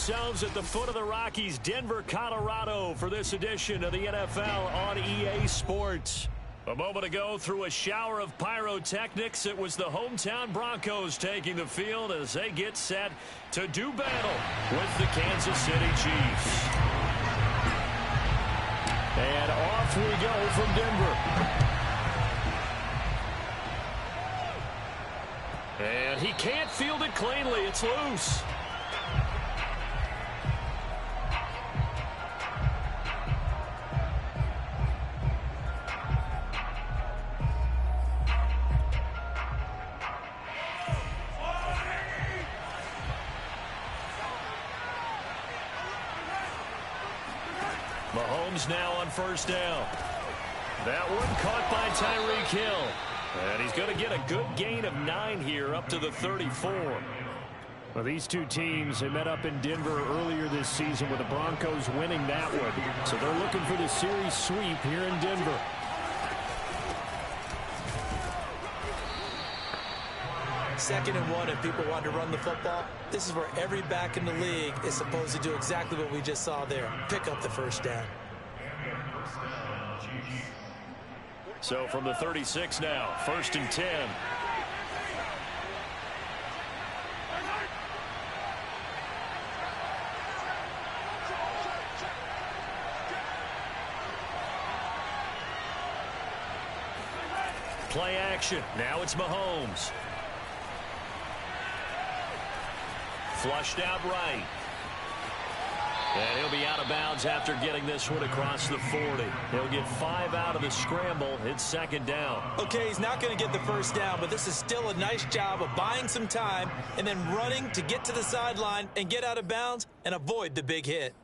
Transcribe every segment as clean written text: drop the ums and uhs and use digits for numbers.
ourselves at the foot of the Rockies, Denver, Colorado, for this edition of the NFL on EA Sports. A moment ago, through a shower of pyrotechnics, it was the hometown Broncos taking the field as they get set to do battle with the Kansas City Chiefs. And off we go from Denver. And he can't field it cleanly. It's loose. Mahomes now on first down. That one caught by Tyreek Hill. And he's going to get a good gain of 9 here up to the 34. Well, these two teams, they met up in Denver earlier this season with the Broncos winning that one. So they're looking for the series sweep here in Denver. Second and 1 if people want to run the football. This is where every back in the league is supposed to do exactly what we just saw there. Pick up the first down. So from the 36 now, 1st and 10. Play action. Now it's Mahomes. Flushed out right. And he'll be out of bounds after getting this one across the 40. He'll get 5 out of the scramble. It's second down. Okay, he's not going to get the first down, but this is still a nice job of buying some time and then running to get to the sideline and get out of bounds and avoid the big hit.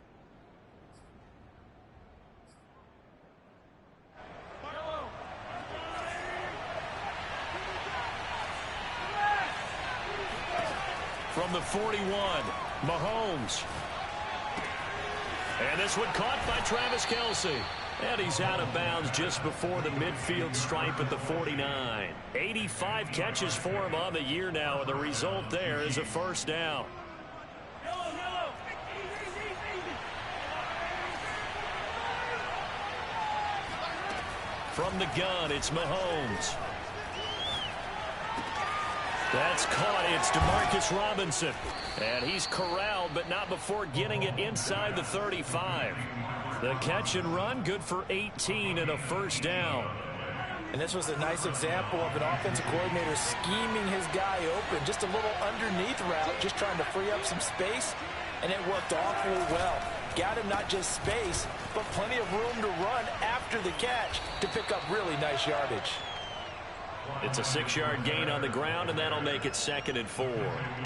From the 41, Mahomes. And this one caught by Travis Kelce. And he's out of bounds just before the midfield stripe at the 49. 85 catches for him on the year now, and the result there is a first down. From the gun, it's Mahomes. That's caught. It's Demarcus Robinson. And he's corralled, but not before getting it inside the 35. The catch and run, good for 18 and a first down. And this was a nice example of an offensive coordinator scheming his guy open. Just a little underneath route, just trying to free up some space, and it worked awfully well. Got him not just space, but plenty of room to run after the catch to pick up really nice yardage. It's a 6-yard gain on the ground, and that'll make it 2nd and 4.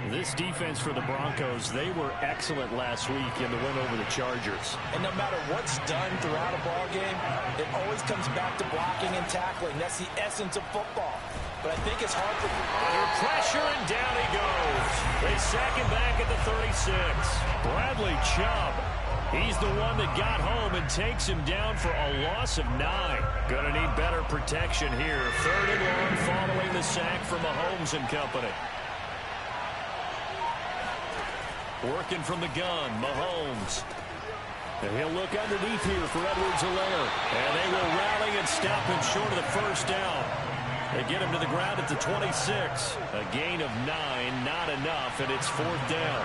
This defense for the Broncos, they were excellent last week in the win over the Chargers. And no matter what's done throughout a ball game, it always comes back to blocking and tackling. That's the essence of football. But I think it's hard for... Under pressure, and down he goes. They sack him back at the 36. Bradley Chubb. He's the one that got home and takes him down for a loss of 9. Gonna need better protection here. 3rd and long following the sack from Mahomes and company. Working from the gun, Mahomes. And he'll look underneath here for Edwards-Helaire. And they will rally and stop him short of the first down. They get him to the ground at the 26. A gain of 9, not enough, and it's 4th down.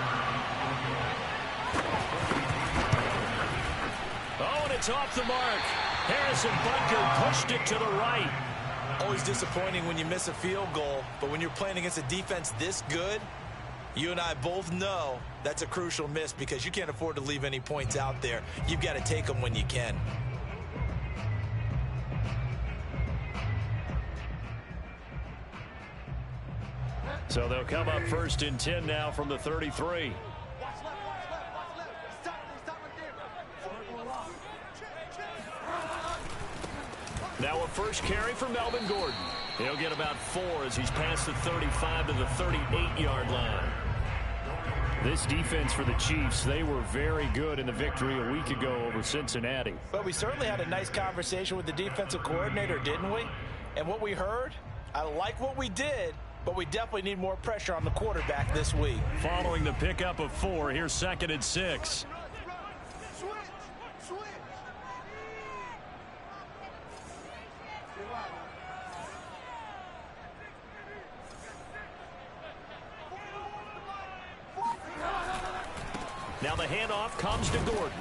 Oh, and it's off the mark. Harrison Butker pushed it to the right. Always disappointing when you miss a field goal, but when you're playing against a defense this good, you and I both know that's a crucial miss because you can't afford to leave any points out there. You've got to take them when you can. So they'll come up 1st and 10 now from the 33. Now a first carry for Melvin Gordon. He'll get about 4 as he's past the 35 to the 38-yard line. This defense for the Chiefs, they were very good in the victory a week ago over Cincinnati. But we certainly had a nice conversation with the defensive coordinator, didn't we? And what we heard, I like what we did, but we definitely need more pressure on the quarterback this week. Following the pickup of 4, here's 2nd and 6. Now the handoff comes to Gordon.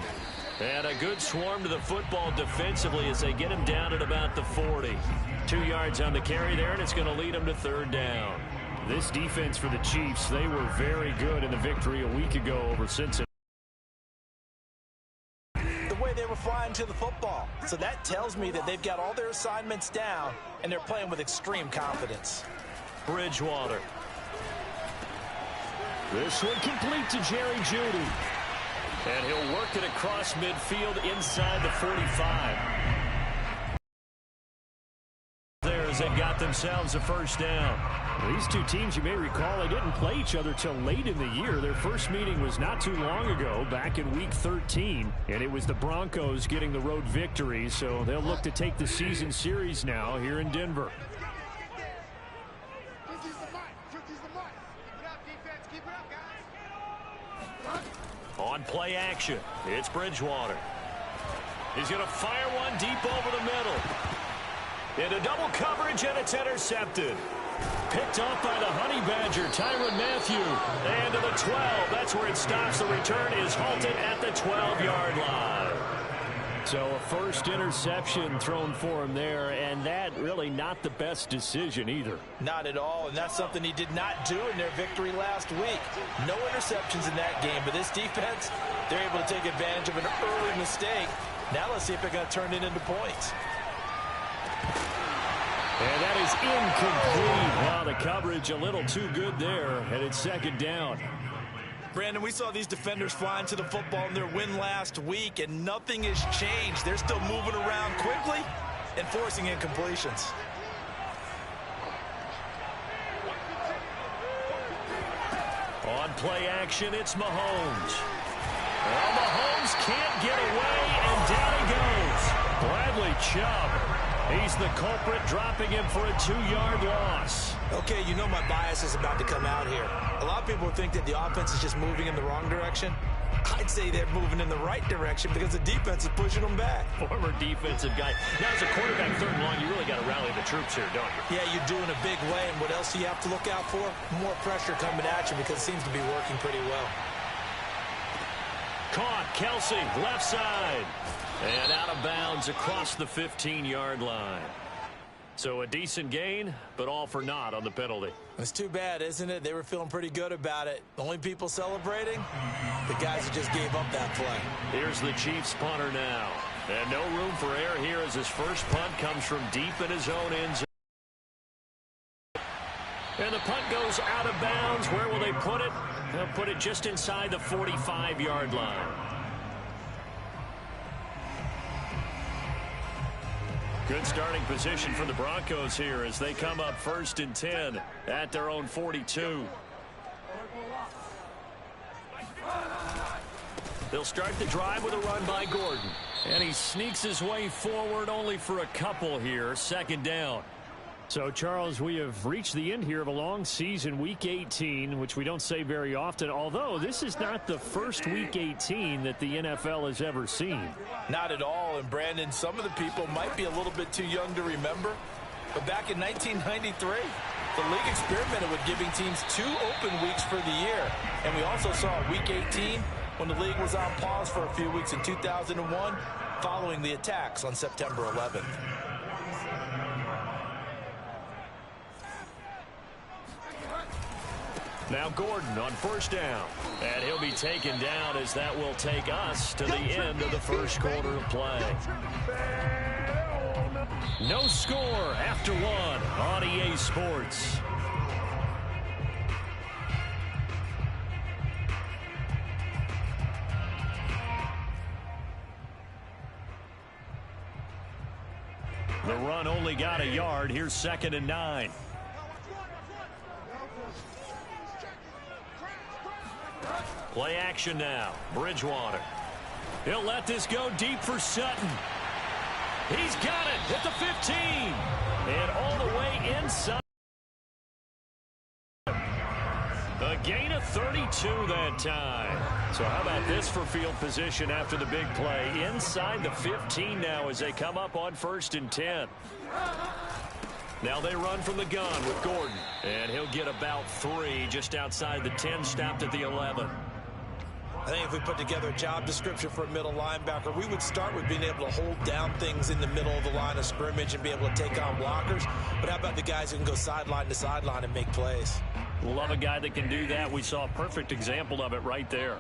And a good swarm to the football defensively as they get him down at about the 40. 2 yards on the carry there, and it's going to lead him to 3rd down. This defense for the Chiefs, they were very good in the victory a week ago over Cincinnati. The way they were flying to the football. So that tells me that they've got all their assignments down, and they're playing with extreme confidence. Bridgewater. This one complete to Jerry Jeudy. And he'll work it across midfield inside the 45. There as they've got themselves a 1st down. These two teams, you may recall, they didn't play each other till late in the year. Their first meeting was not too long ago, back in Week 13. And it was the Broncos getting the road victory, so they'll look to take the season series now here in Denver. On play action, it's Bridgewater. He's going to fire one deep over the middle. Into double coverage, and it's intercepted. Picked off by the Honey Badger, Tyrann Mathieu. And to the 12. That's where it stops. The return is halted at the 12-yard line. So a first interception thrown for him there, and that really not the best decision either. Not at all, and that's something he did not do in their victory last week. No interceptions in that game, but this defense, they're able to take advantage of an early mistake. Now let's see if they're going to turn it into points. And that is incomplete. Wow, the coverage a little too good there, and it's 2nd down. Brandon, we saw these defenders flying to the football in their win last week, and nothing has changed. They're still moving around quickly and forcing incompletions. On play action, it's Mahomes. Well, Mahomes can't get away, and down he goes. Bradley Chubb. He's the culprit, dropping him for a 2-yard loss. Okay, you know my bias is about to come out here. A lot of people think that the offense is just moving in the wrong direction. I'd say they're moving in the right direction because the defense is pushing them back. Former defensive guy. Now, as a quarterback 3rd and long, you really got to rally the troops here, don't you? Yeah, you do in a big way. And what else do you have to look out for? More pressure coming at you because it seems to be working pretty well. Caught, Kelsey, left side. And out of bounds across the 15-yard line. So a decent gain, but all for naught on the penalty. It's too bad, isn't it? They were feeling pretty good about it. The only people celebrating, the guys who just gave up that play. Here's the Chiefs punter now. And no room for error here as his first punt comes from deep in his own end zone. And the punt goes out of bounds. Where will they put it? They'll put it just inside the 45-yard line. Good starting position for the Broncos here as they come up 1st and 10 at their own 42. They'll start the drive with a run by Gordon. And he sneaks his way forward only for a couple here. 2nd down. So, Charles, we have reached the end here of a long season, Week 18, which we don't say very often, although this is not the first Week 18 that the NFL has ever seen. Not at all, and Brandon, some of the people might be a little bit too young to remember, but back in 1993, the league experimented with giving teams 2 open weeks for the year, and we also saw Week 18 when the league was on pause for a few weeks in 2001 following the attacks on September 11th. Now Gordon on 1st down. And he'll be taken down as that will take us to the end of the first quarter of play. No score after 1 on EA Sports. The run only got a yard. Here's 2nd and 9. Play action now. Bridgewater. He'll let this go deep for Sutton. He's got it at the 15. And all the way inside. A gain of 32 that time. So how about this for field position after the big play? Inside the 15 now as they come up on 1st and 10. Now they run from the gun with Gordon. And he'll get about 3 just outside the 10, stopped at the 11. I think if we put together a job description for a middle linebacker, we would start with being able to hold down things in the middle of the line of scrimmage and be able to take on blockers. But how about the guys who can go sideline to sideline and make plays? Love a guy that can do that. We saw a perfect example of it right there.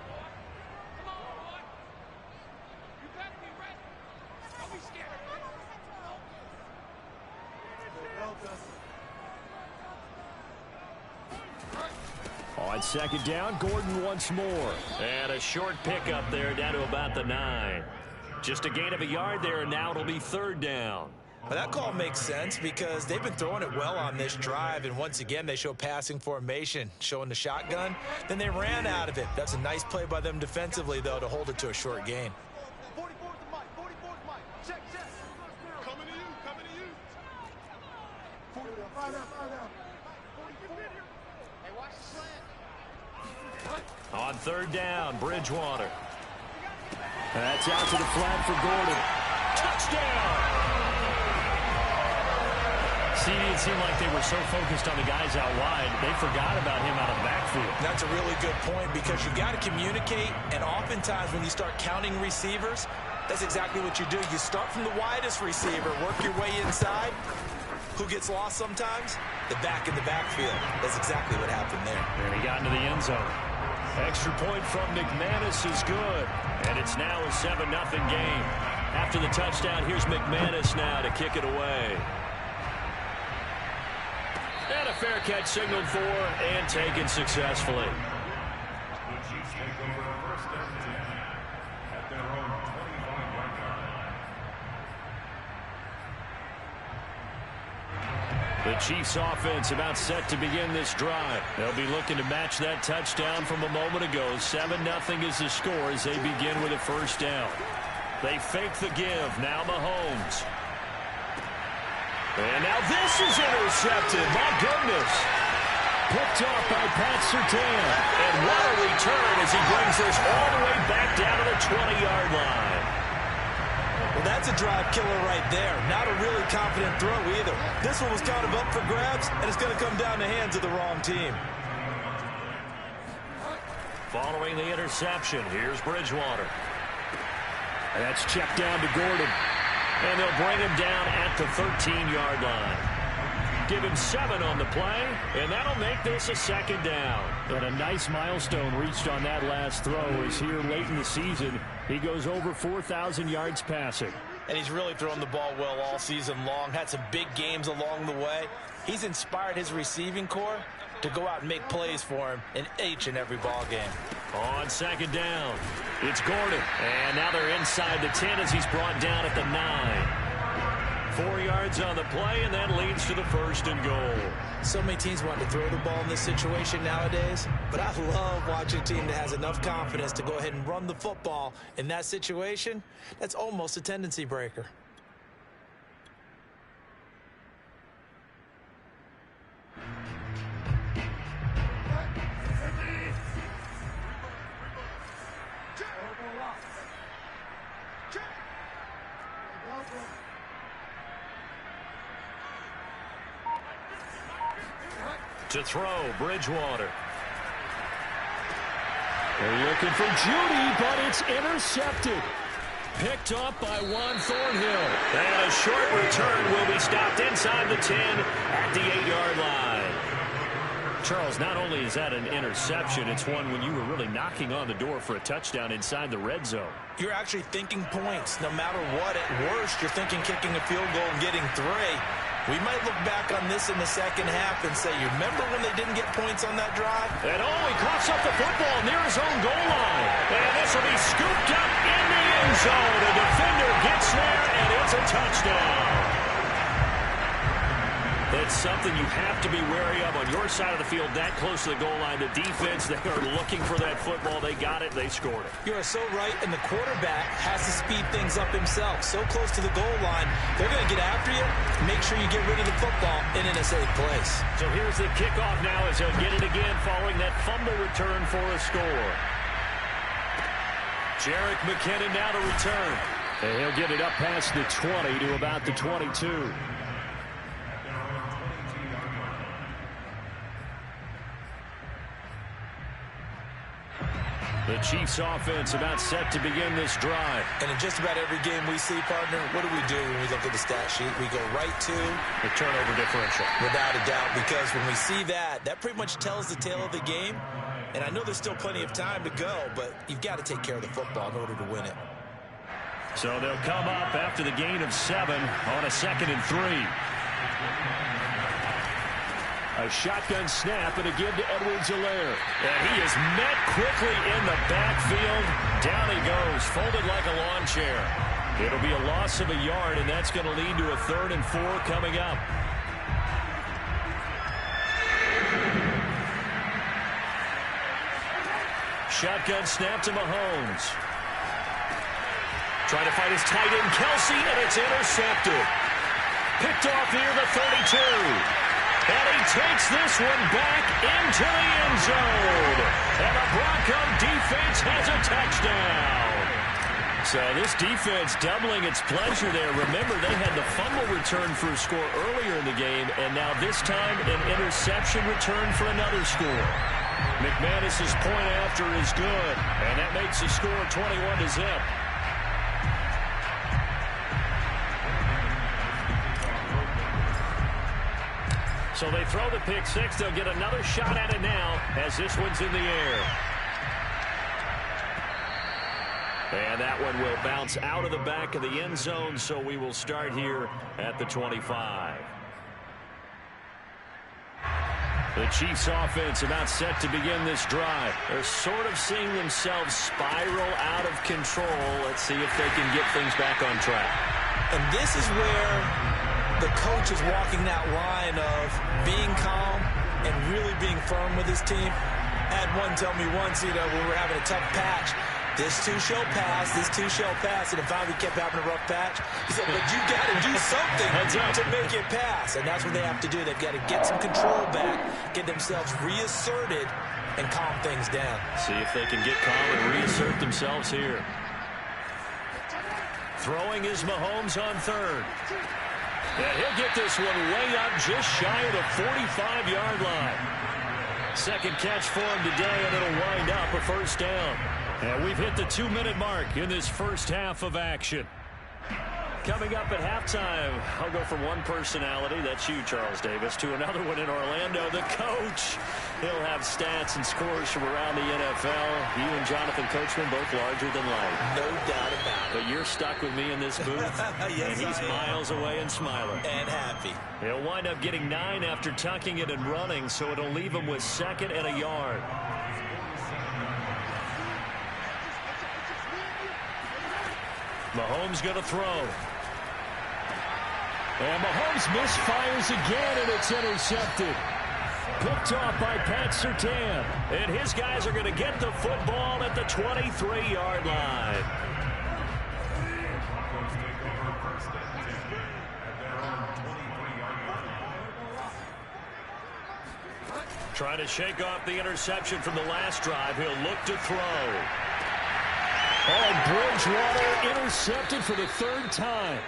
On 2nd down, Gordon once more. And a short pickup there down to about the 9. Just a gain of a yard there, and now it'll be 3rd down. Well, that call makes sense because they've been throwing it well on this drive, and once again they show passing formation, showing the shotgun. Then they ran out of it. That's a nice play by them defensively, though, to hold it to a short gain. On 3rd down, Bridgewater. That's out to the flat for Gordon. Touchdown! See, it seemed like they were so focused on the guys out wide, they forgot about him out of the backfield. That's a really good point because you got to communicate, and oftentimes when you start counting receivers, that's exactly what you do. You start from the widest receiver, work your way inside. Who gets lost sometimes? The back in the backfield. That's exactly what happened there. And he got into the end zone. Extra point from McManus is good. And it's now a 7-0 game. After the touchdown, here's McManus now to kick it away. And a fair catch signaled for and taken successfully. The Chiefs offense about set to begin this drive. They'll be looking to match that touchdown from a moment ago. 7-0 is the score as they begin with a 1st down. They fake the give. Now Mahomes. And now this is intercepted. My goodness. Picked off by Pat Surtain. And what a return as he brings this all the way back down to the 20-yard line. Well, that's a drive killer right there. Not a really confident throw either. This one was kind of up for grabs, and it's going to come down the hands of the wrong team. Following the interception, here's Bridgewater. And that's checked down to Gordon. And they'll bring him down at the 13-yard line. Give him 7 on the play, and that'll make this a 2nd down. And a nice milestone reached on that last throw is here late in the season. He goes over 4,000 yards passing. And he's really thrown the ball well all season long. Had some big games along the way. He's inspired his receiving corps to go out and make plays for him in each and every ball game. On 2nd down, it's Gordon. And now they're inside the 10 as he's brought down at the 9. 4 yards on the play, and that leads to the 1st and goal. So many teams want to throw the ball in this situation nowadays, but I love watching a team that has enough confidence to go ahead and run the football in that situation. That's almost a tendency breaker. To throw, Bridgewater. They're looking for Judy, but it's intercepted. Picked up by Juan Thornhill. And a short return will be stopped inside the 10 at the 8-yard line. Charles, not only is that an interception, it's one when you were really knocking on the door for a touchdown inside the red zone. You're actually thinking points. No matter what, at worst, you're thinking kicking a field goal and getting 3. We might look back on this in the second half and say, you remember when they didn't get points on that drive? And he coughs up the football near his own goal line. And this will be scooped up in the end zone. A defender gets there, and it's a touchdown. That's something you have to be wary of on your side of the field, that close to the goal line. The defense, they are looking for that football. They got it. They scored it. You are so right, and the quarterback has to speed things up himself. So close to the goal line, they're going to get after you. Make sure you get rid of the football and in a safe place. So here's the kickoff now as he'll get it again following that fumble return for a score. Jerick McKinnon now to return. And he'll get it up past the 20 to about the 22. The Chiefs offense about set to begin this drive. And in just about every game we see, partner, what do when we look at the stat sheet? We go right to the turnover differential. Without a doubt, because when we see that, that pretty much tells the tale of the game. And I know there's still plenty of time to go, but you've got to take care of the football in order to win it. So they'll come up after the gain of 7 on a 2nd and 3. A shotgun snap and a give to Edwards-Helaire. And he is met quickly in the backfield. Down he goes, folded like a lawn chair. It'll be a loss of a yard, and that's going to lead to a 3rd and 4 coming up. Shotgun snap to Mahomes. Trying to find his tight end, Kelsey, and it's intercepted. Picked off near the 32. And he takes this one back into the end zone. And the Bronco defense has a touchdown. So this defense doubling its pleasure there. Remember, they had the fumble return for a score earlier in the game, and now this time an interception return for another score. McManus's point after is good, and that makes the score 21-0. So they throw the pick six. They'll get another shot at it now as this one's in the air. And that one will bounce out of the back of the end zone, so we will start here at the 25. The Chiefs offense about set to begin this drive. They're sort of seeing themselves spiral out of control. Let's see if they can get things back on track. And this is where the coach is walking that line of being calm and really being firm with his team. I had one tell me once, when we were having a tough patch, this too shall pass, this too shall pass. And if we kept having a rough patch, he said, but you got to do something to make it pass. And that's what they have to do. They've got to get some control back, get themselves reasserted, and calm things down. See if they can get calm and reassert themselves here. Throwing is Mahomes on 3rd. And he'll get this one way up just shy of the 45-yard line. Second catch for him today, and it'll wind up a 1st down. And we've hit the 2-minute mark in this first half of action. Coming up at halftime, I'll go from one personality, that's you, Charles Davis, to another one in Orlando, the coach. He'll have stats and scores from around the NFL. You and Jonathan Coachman, both larger than life. No doubt about it. But you're stuck with me in this booth, yes, and he's miles away and smiling. And happy. He'll wind up getting 9 after tucking it and running, so it'll leave him with 2nd and a yard. Mahomes going to throw. And Mahomes misfires again, and it's intercepted. Picked off by Pat Surtain. And his guys are going to get the football at the 23-yard line. Trying to shake off the interception from the last drive. He'll look to throw. Oh, Bridgewater intercepted for the 3rd time.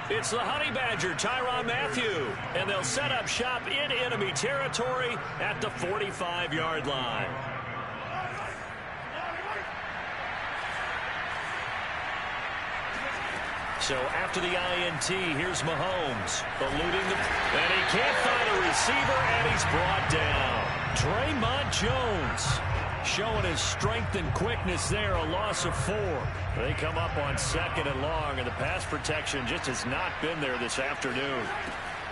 It's the Honey Badger, Tyrann Mathieu, and they'll set up shop in enemy territory at the 45-yard line. So after the INT, here's Mahomes, eluding and he can't find a receiver, and he's brought down. Draymond Jones showing his strength and quickness there, a loss of 4. They come up on 2nd and long, and the pass protection just has not been there this afternoon.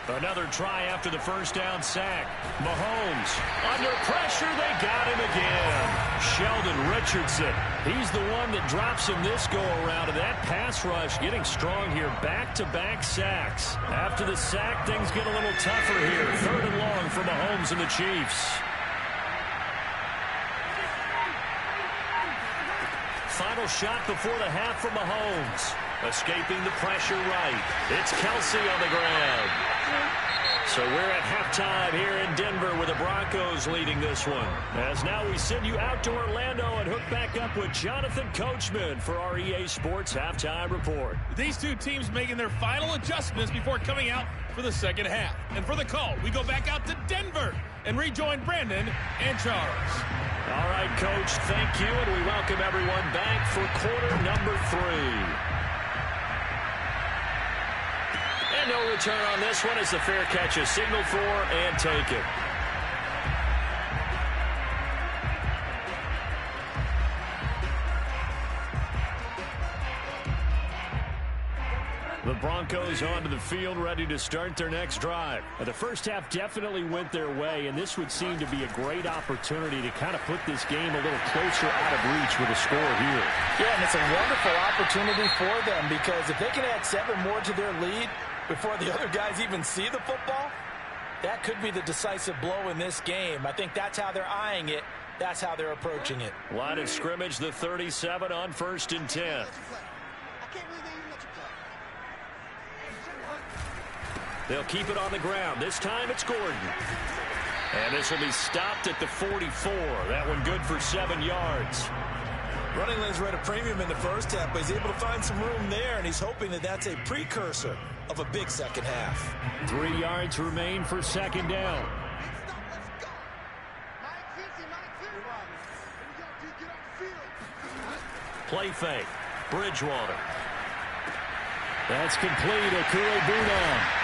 Another try after the 1st down sack. Mahomes under pressure. They got him again. Sheldon Richardson. He's the one that drops him this go-around. And that pass rush getting strong here. Back-to-back sacks. After the sack, things get a little tougher here. 3rd and long for Mahomes and the Chiefs. Final shot before the half for Mahomes. Escaping the pressure right. It's Kelsey on the ground. So we're at halftime here in Denver with the Broncos leading this one. As now we send you out to Orlando and hook back up with Jonathan Coachman for our EA Sports Halftime Report. These two teams making their final adjustments before coming out for the second half. And for the call, we go back out to Denver and rejoin Brandon and Charles. All right, Coach, thank you, and we welcome everyone back for quarter number 3. And no return on this one as the fair catch is signaled for and taken. The Broncos onto the field, ready to start their next drive. The first half definitely went their way, and this would seem to be a great opportunity to kind of put this game a little closer out of reach with a score here. Yeah, and it's a wonderful opportunity for them because if they can add 7 more to their lead before the other guys even see the football, that could be the decisive blow in this game. I think that's how they're eyeing it. That's how they're approaching it. Line of scrimmage, the 37 on 1st and 10. They'll keep it on the ground. This time it's Gordon. And this will be stopped at the 44. That one good for 7 yards. Running lanes were at a premium in the first half, but he's able to find some room there, and he's hoping that that's a precursor of a big second half. 3 yards remain for second down. Play fake. Bridgewater. That's complete. Okuegbunam.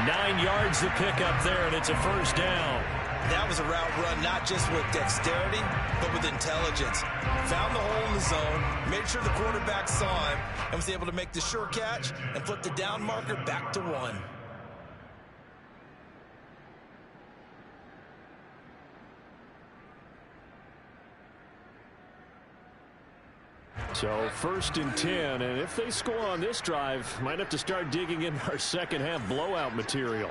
9 yards to pick up there, and it's a first down. That was a route run, not just with dexterity, but with intelligence. Found the hole in the zone, made sure the quarterback saw him, and was able to make the sure catch and put the down marker back to 1. So 1st and 10, and if they score on this drive, might have to start digging in our second half blowout material.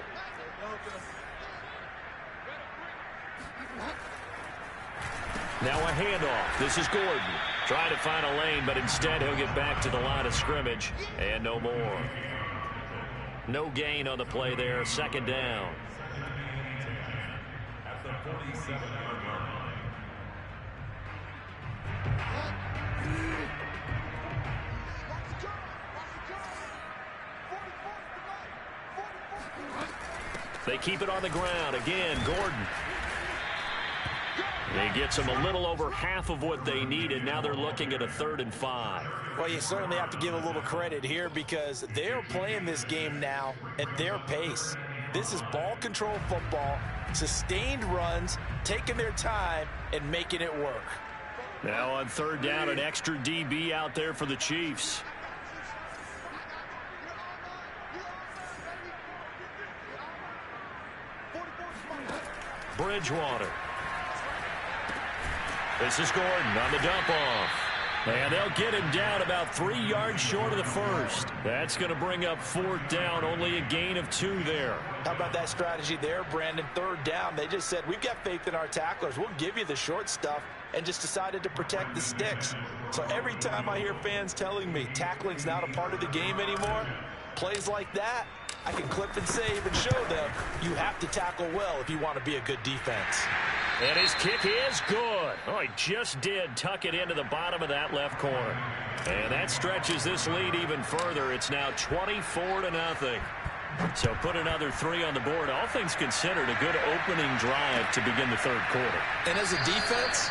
Now a handoff. This is Gordon. Trying to find a lane, but instead he'll get back to the line of scrimmage. And no more. No gain on the play there. Second down. At the 47-yard line. They keep it on the ground. Again, Gordon. He gets them a little over half of what they needed. Now they're looking at a 3rd and 5. Well, you certainly have to give a little credit here because they're playing this game now at their pace. This is ball control football, sustained runs, taking their time, and making it work. Now on 3rd down, an extra DB out there for the Chiefs. Bridgewater. This is Gordon on the dump off. And they'll get him down about 3 yards short of the first. That's going to bring up 4th down, only a gain of 2 there. How about that strategy there, Brandon? 3rd down, they just said, we've got faith in our tacklers. We'll give you the short stuff, and just decided to protect the sticks. So every time I hear fans telling me tackling's not a part of the game anymore, plays like that, I can clip and save and show them you have to tackle well if you want to be a good defense. And his kick is good. Oh, he just did tuck it into the bottom of that left corner. And that stretches this lead even further. It's now 24-0. So put another 3 on the board. All things considered, a good opening drive to begin the 3rd quarter. And as a defense,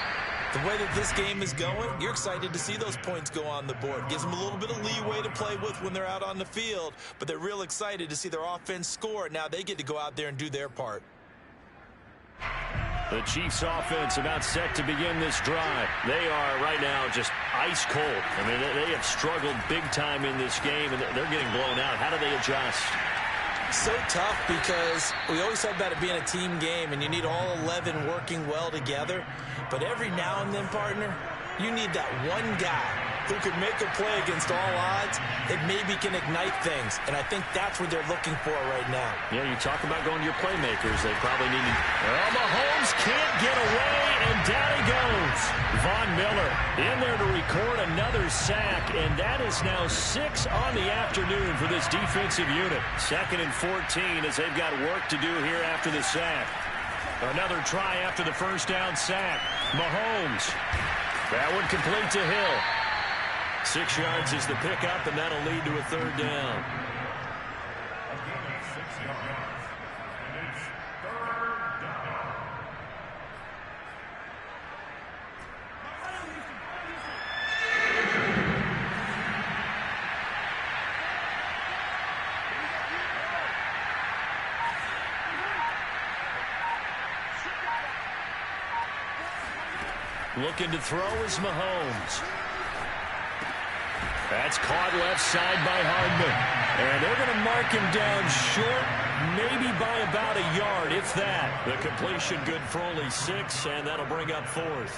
the way that this game is going, you're excited to see those points go on the board. Gives them a little bit of leeway to play with when they're out on the field, but they're real excited to see their offense score. Now they get to go out there and do their part. The Chiefs offense about set to begin this drive. They are right now just ice cold. I mean, they have struggled big time in this game, and they're getting blown out. How do they adjust? So tough because we always talk about it being a team game, and you need all 11 working well together. But every now and then, partner, you need that one guy who could make a play against all odds that maybe can ignite things. And I think that's what they're looking for right now. Yeah, you talk about going to your playmakers. They probably need to... Well, Mahomes can't get away, and down he goes. Von Miller in there to record another sack, and that is now 6 on the afternoon for this defensive unit. 2nd and 14 as they've got work to do here after the sack. Another try after the first down sack. Mahomes. That one complete to Hill. 6 yards is the pickup, and that'll lead to a 3rd down. Looking to throw is Mahomes. That's caught left side by Hardman. And they're going to mark him down short, maybe by about a yard, if that. The completion good for only 6, and that'll bring up 4th.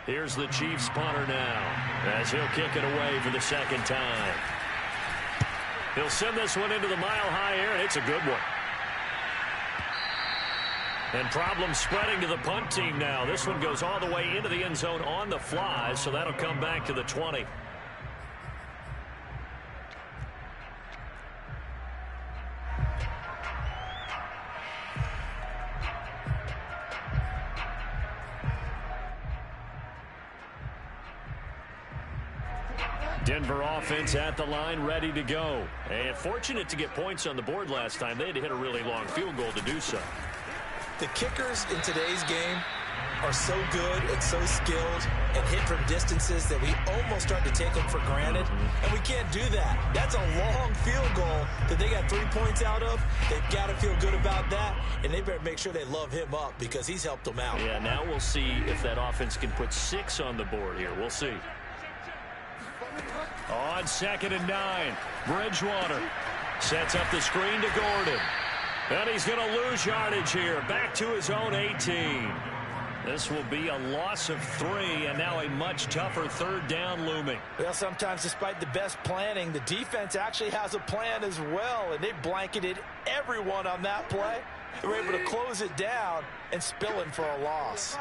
Here's the Chiefs punter now, as he'll kick it away for the 2nd time. He'll send this one into the mile-high air, and it's a good one. And problems spreading to the punt team now. This one goes all the way into the end zone on the fly, so that'll come back to the 20. Denver offense at the line, ready to go. And fortunate to get points on the board last time. They had to hit a really long field goal to do so. The kickers in today's game are so good and so skilled and hit from distances that we almost start to take them for granted, and we can't do that. That's a long field goal that they got 3 points out of. They've got to feel good about that, and they better make sure they love him up because he's helped them out. Yeah, now we'll see if that offense can put 6 on the board here. We'll see. On 2nd and 9, Bridgewater sets up the screen to Gordon. And he's going to lose yardage here. Back to his own 18. This will be a loss of 3, and now a much tougher 3rd down looming. Well, sometimes despite the best planning, the defense actually has a plan as well, and they blanketed everyone on that play. They were able to close it down and spill in for a loss.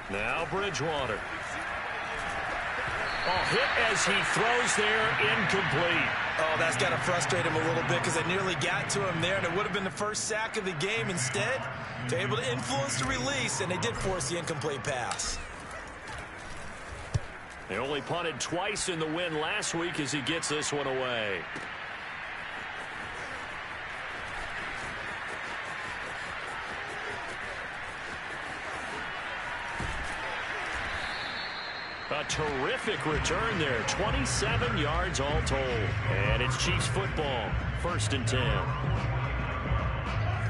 Now Bridgewater. Hit as he throws there, incomplete. Oh, that's got to frustrate him a little bit because they nearly got to him there, and it would have been the first sack of the game. Instead, they're able to influence the release, and they did force the incomplete pass. They only punted twice in the win last week as he gets this one away. A terrific return there. 27 yards all told. And it's Chiefs football. 1st and 10.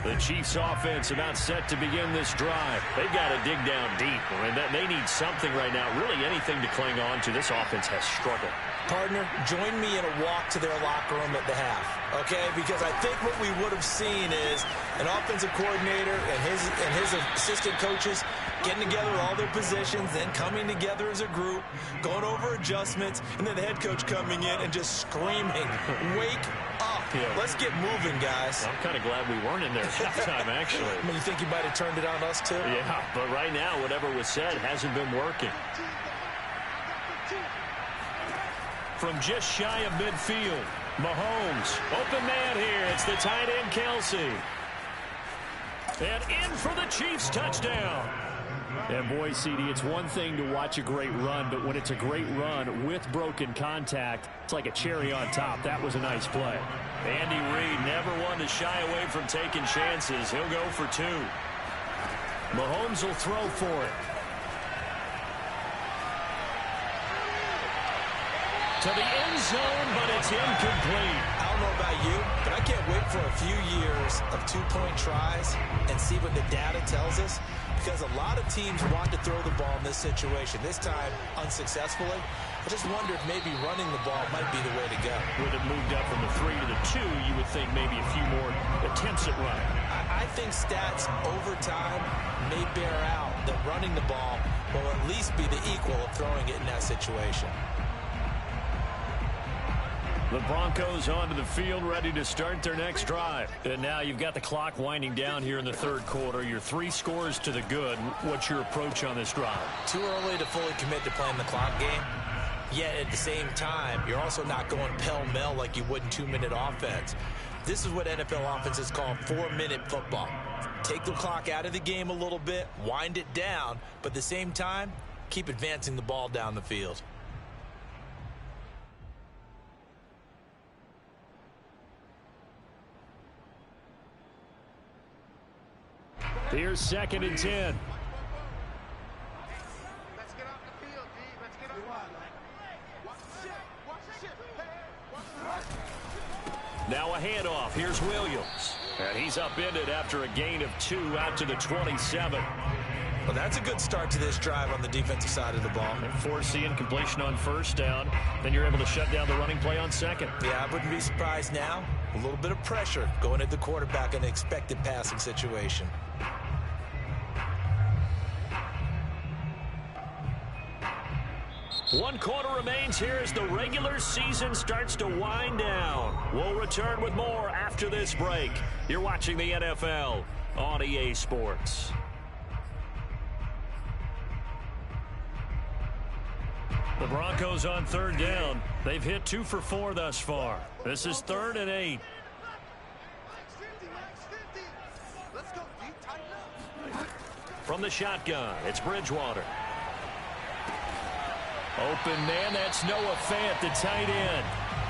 The Chiefs offense about set to begin this drive. They've got to dig down deep. I mean, they need something right now. Really anything to cling on to. This offense has struggled. Partner, join me in a walk to their locker room at the half, okay? Because I think what we would have seen is an offensive coordinator and his assistant coaches getting together all their positions, then coming together as a group, going over adjustments, and then the head coach coming in and just screaming, "Wake up. Yeah. Let's get moving, guys." I'm kind of glad we weren't in there at that time, actually. I mean, you think you might have turned it on us, too? Yeah, but right now, whatever was said hasn't been working. From just shy of midfield, Mahomes, open man here. It's the tight end, Kelsey. And in for the Chiefs touchdown. And boy, CD, it's one thing to watch a great run, but when it's a great run with broken contact, it's like a cherry on top. That was a nice play. Andy Reid never one to shy away from taking chances. He'll go for 2. Mahomes will throw for it. To the end zone, but it's incomplete. I don't know about you, but I can't wait for a few years of 2-point tries and see what the data tells us, because a lot of teams want to throw the ball in this situation. This time, unsuccessfully. I just wonder if maybe running the ball might be the way to go. With it moved up from the 3 to the 2, you would think maybe a few more attempts at running. I think stats over time may bear out that running the ball will at least be the equal of throwing it in that situation. The Broncos onto the field, ready to start their next drive. And now you've got the clock winding down here in the third quarter. You're 3 scores to the good. What's your approach on this drive? Too early to fully commit to playing the clock game. Yet at the same time, you're also not going pell-mell like you would in 2-minute offense. This is what NFL offenses call 4-minute football. Take the clock out of the game a little bit, wind it down, but at the same time, keep advancing the ball down the field. Here's 2nd and 10. Let's get off the field, D. Let's get off. Watch the ship. Watch the ship. Hey, Now a handoff. Here's Williams. And he's upended after a gain of 2 out to the 27. Well, that's a good start to this drive on the defensive side of the ball. Forcing incompletion on 1st down. Then you're able to shut down the running play on 2nd. Yeah, I wouldn't be surprised now. A little bit of pressure going at the quarterback in an expected passing situation. One quarter remains here as the regular season starts to wind down. We'll return with more after this break. You're watching the NFL on EA Sports. The Broncos on 3rd down. They've hit 2 for 4 thus far. This is 3rd and 8. let's go, D. Tighten up. From the shotgun, it's Bridgewater. Open man, that's Noah Fant, the tight end.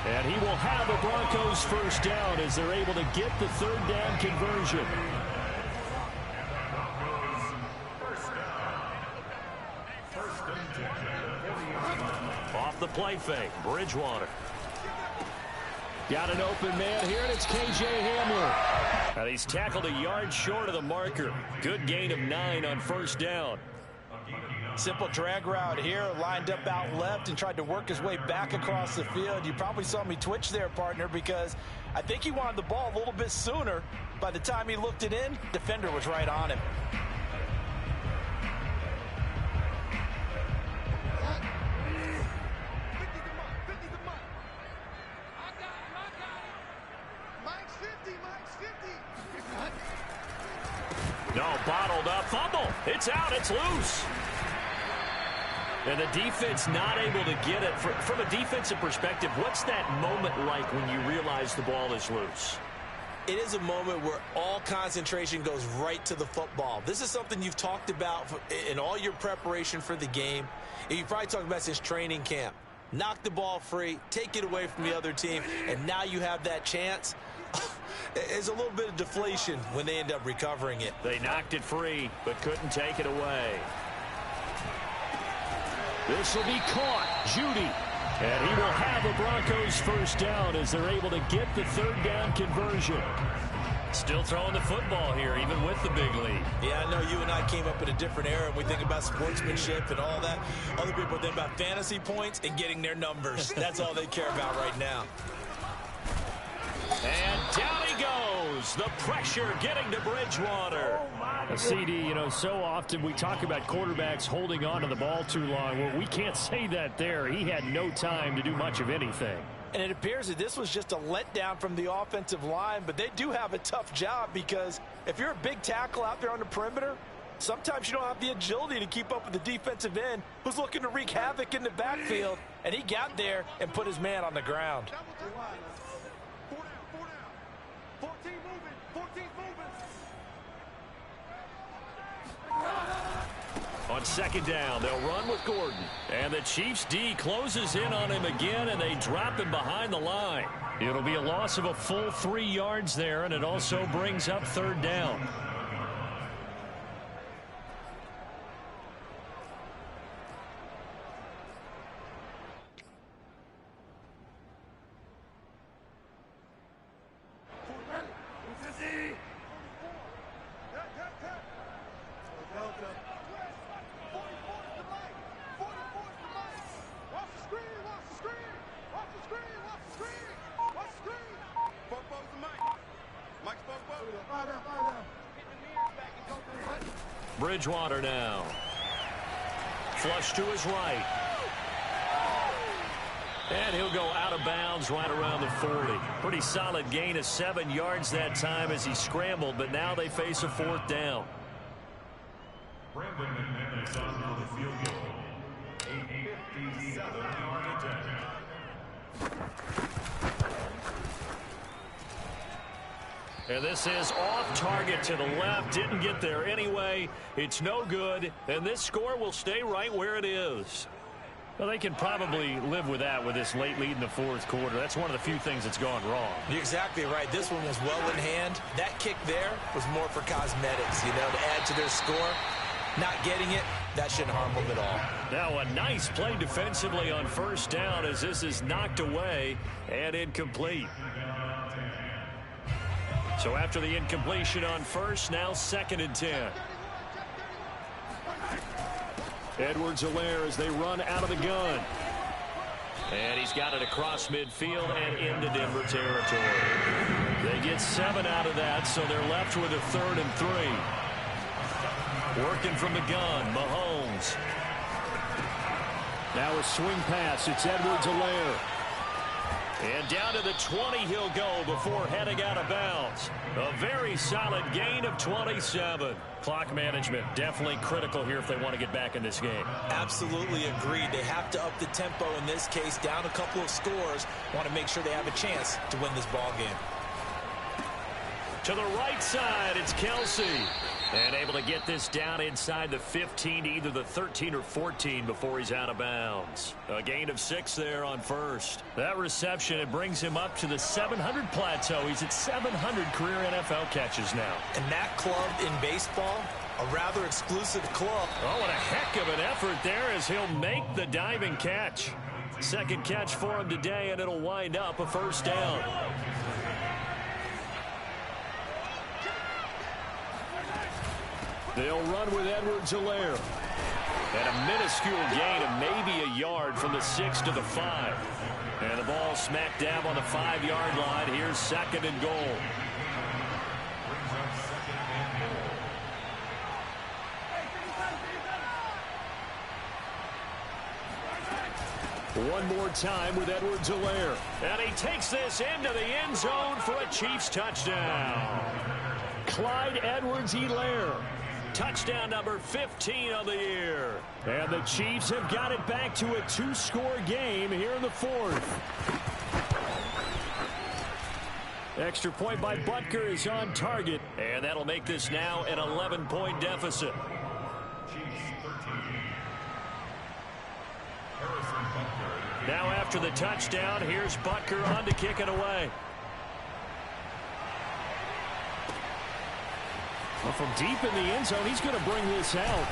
And he will have the Broncos 1st down as they're able to get the 3rd down conversion. Off the play fake, Bridgewater. Got an open man here, and it's K.J. Hamler. And he's tackled a yard short of the marker. Good gain of 9 on 1st down. Simple drag route here, lined up out left and tried to work his way back across the field. You probably saw me twitch there, partner, because I think he wanted the ball a little bit sooner. By the time he looked it in, defender was right on him. No, bottled up, fumble. It's out, it's loose. And the defense not able to get it. From a defensive perspective, what's that moment like when you realize the ball is loose? It is a moment where all concentration goes right to the football. This is something you've talked about in all your preparation for the game. And you've probably talked about since training camp. Knock the ball free, take it away from the other team, and now you have that chance. There's a little bit of deflation when they end up recovering it. They knocked it free, but couldn't take it away. This will be caught. Judy. And he will have the Broncos 1st down as they're able to get the 3rd down conversion. Still throwing the football here, even with the big lead. Yeah, I know you and I came up in a different era, and we think about sportsmanship and all that. Other people think about fantasy points and getting their numbers. That's all they care about right now. And down he goes. The pressure getting to Bridgewater. CD, you know, so often we talk about quarterbacks holding on to the ball too long. Well, we can't say that there. He had no time to do much of anything. And it appears that this was just a letdown from the offensive line, but they do have a tough job because if you're a big tackle out there on the perimeter, sometimes you don't have the agility to keep up with the defensive end who's looking to wreak havoc in the backfield, and he got there and put his man on the ground. 14 moving. 14 moving. On 2nd down, they'll run with Gordon. And the Chiefs D closes in on him again, and they drop him behind the line. It'll be a loss of a full 3 yards there, and it also brings up 3rd down. Bridgewater now. Flush to his right. And he'll go out of bounds right around the 40. Pretty solid gain of 7 yards that time as he scrambled, but now they face a 4th down. Brandon McManus on for the field goal. A 57-yard attempt. And this is off target to the left. Didn't get there anyway. It's no good. And this score will stay right where it is. Well, they can probably live with that with this late lead in the 4th quarter. That's one of the few things that's gone wrong. You're exactly right. This one was well in hand. That kick there was more for cosmetics, to add to their score. Not getting it, that shouldn't harm them at all. Now a nice play defensively on 1st down as this is knocked away and incomplete. So after the incompletion on 1st, now 2nd and 10. Edwards-Helaire as they run out of the gun. And he's got it across midfield and into Denver territory. They get 7 out of that, so they're left with a 3rd and 3. Working from the gun, Mahomes. Now a swing pass. It's Edwards-Helaire. And down to the 20 he'll go before heading out of bounds. A very solid gain of 27. Clock management definitely critical here if they want to get back in this game. Absolutely agreed. They have to up the tempo in this case, down a couple of scores. Want to make sure they have a chance to win this ball game. To the right side, it's Kelsey. And able to get this down inside the 15 to either the 13 or 14 before he's out of bounds. A gain of 6 there on 1st. That reception, it brings him up to the 700 plateau. He's at 700 career NFL catches now. And that club in baseball, a rather exclusive club. Oh, what a heck of an effort there as he'll make the diving catch. 2nd catch for him today, and it'll wind up a 1st down. They'll run with Edwards-Helaire. And a minuscule gain of maybe a yard from the 6 to the 5. And the ball smack dab on the 5-yard line. Here's 2nd and goal. One more time with Edwards-Helaire. And he takes this into the end zone for a Chiefs touchdown. Clyde Edwards-Helaire. Touchdown number 15 of the year. And the Chiefs have got it back to a 2-score game here in the 4th. Extra point by Butker is on target. And that'll make this now an 11-point deficit. Now after the touchdown, here's Butker on to kick it away. Well, from deep in the end zone, he's going to bring this out.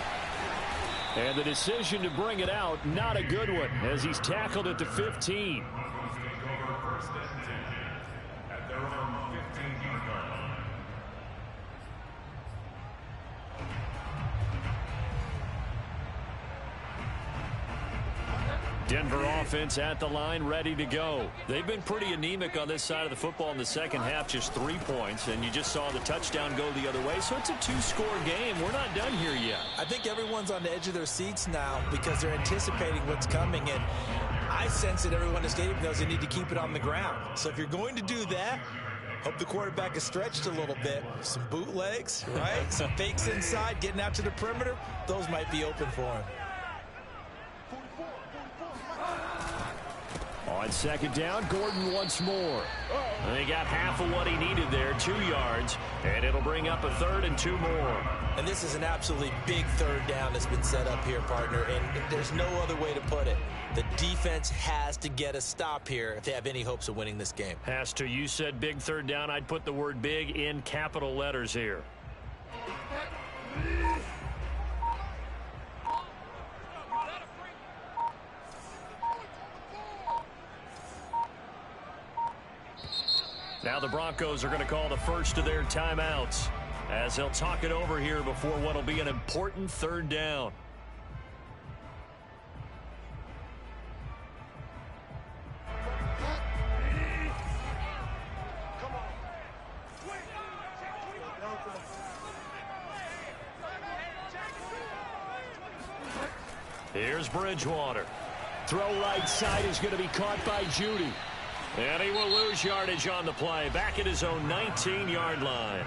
And the decision to bring it out, not a good one, as he's tackled at the 15. Denver offense at the line, ready to go. They've been pretty anemic on this side of the football in the second half, just 3 points, and you just saw the touchdown go the other way. So it's a 2-score game. We're not done here yet. I think everyone's on the edge of their seats now because they're anticipating what's coming, and I sense that everyone in the stadium knows they need to keep it on the ground. So if you're going to do that, hope the quarterback is stretched a little bit. Some bootlegs, right? Some fakes inside, getting out to the perimeter. Those might be open for him. On 2nd down, Gordon once more. And he got half of what he needed there, 2 yards, and it'll bring up a 3rd and 2 more. And this is an absolutely big 3rd down that's been set up here, partner, and there's no other way to put it. The defense has to get a stop here if they have any hopes of winning this game. Has to. You said big 3rd down. I'd put the word big in capital letters here. Now the Broncos are going to call the first of their timeouts as they'll talk it over here before what will be an important 3rd down. Here's Bridgewater. Throw right side is going to be caught by Judy. And he will lose yardage on the play, back at his own 19-yard line.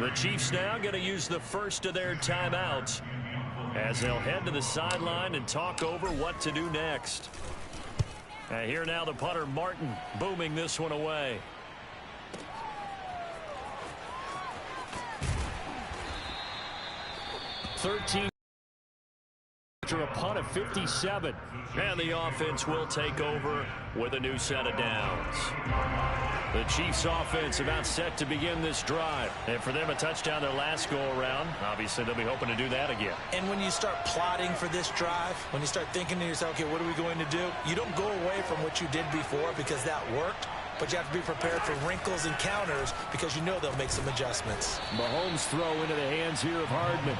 The Chiefs now going to use the first of their timeouts as they'll head to the sideline and talk over what to do next. And here now the punter, Martin, booming this one away. After a punt of 57. And the offense will take over with a new set of downs. The Chiefs offense about set to begin this drive. And for them, a touchdown their last go-around. Obviously, they'll be hoping to do that again. And when you start plotting for this drive, when you start thinking to yourself, okay, what are we going to do? You don't go away from what you did before because that worked. But you have to be prepared for wrinkles and counters because you know they'll make some adjustments. Mahomes throw into the hands here of Hardman.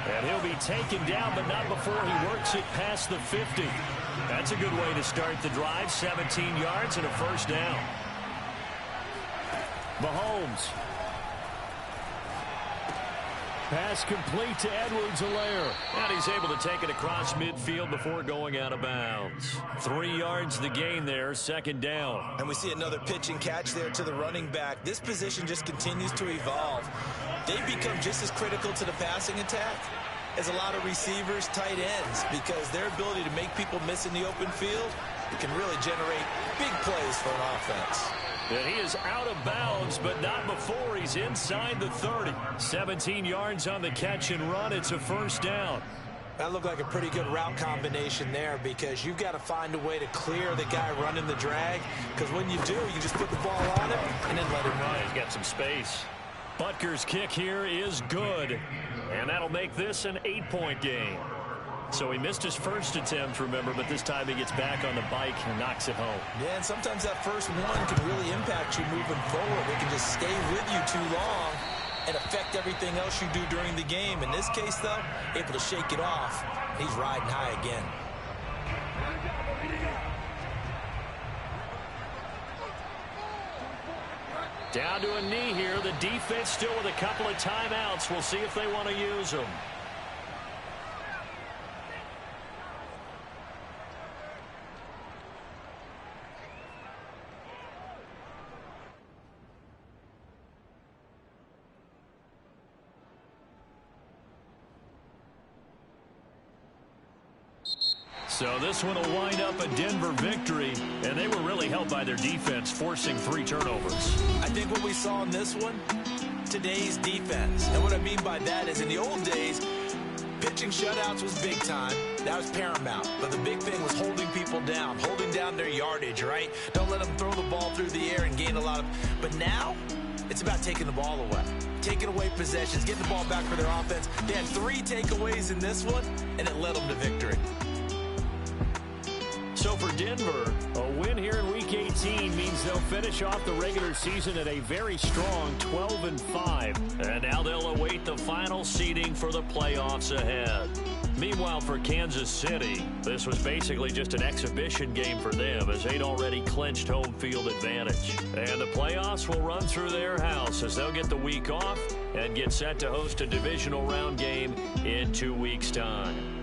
And he'll be taken down, but not before he works it past the 50. That's a good way to start the drive. 17 yards and a first down. Mahomes. Pass complete to Edwards-Helaire. And he's able to take it across midfield before going out of bounds. 3 yards the gain there, second down. And we see another pitch and catch there to the running back. This position just continues to evolve. They become just as critical to the passing attack as a lot of receivers, tight ends, because their ability to make people miss in the open field can really generate big plays for an offense. And he is out of bounds, but not before he's inside the 30. 17 yards on the catch and run. It's a first down. That looked like a pretty good route combination there because you've got to find a way to clear the guy running the drag, because when you do, you just put the ball on him and then let him run. He's got some space. Butker's kick here is good, and that'll make this an 8-point game. So he missed his first attempt, remember, but this time he gets back on the bike and knocks it home. Yeah, and sometimes that first one can really impact you moving forward. It can just stay with you too long and affect everything else you do during the game. In this case, though, able to shake it off. He's riding high again. Down to a knee here. The defense still with a couple of timeouts. We'll see if they want to use them. So this one will wind up a Denver victory, and they were really helped by their defense, forcing 3 turnovers. I think what we saw in this one, today's defense. And what I mean by that is in the old days, pitching shutouts was big time. That was paramount. But the big thing was holding people down, holding down their yardage, right? Don't let them throw the ball through the air and gain a lot of... But now, it's about taking the ball away. Taking away possessions, getting the ball back for their offense. They had 3 takeaways in this one, and it led them to victory. So for Denver, a win here in Week 18 means they'll finish off the regular season at a very strong 12-5. And now they'll await the final seeding for the playoffs ahead. Meanwhile, for Kansas City, this was basically just an exhibition game for them as they'd already clinched home field advantage. And the playoffs will run through their house as they'll get the week off and get set to host a divisional round game in 2 weeks' time.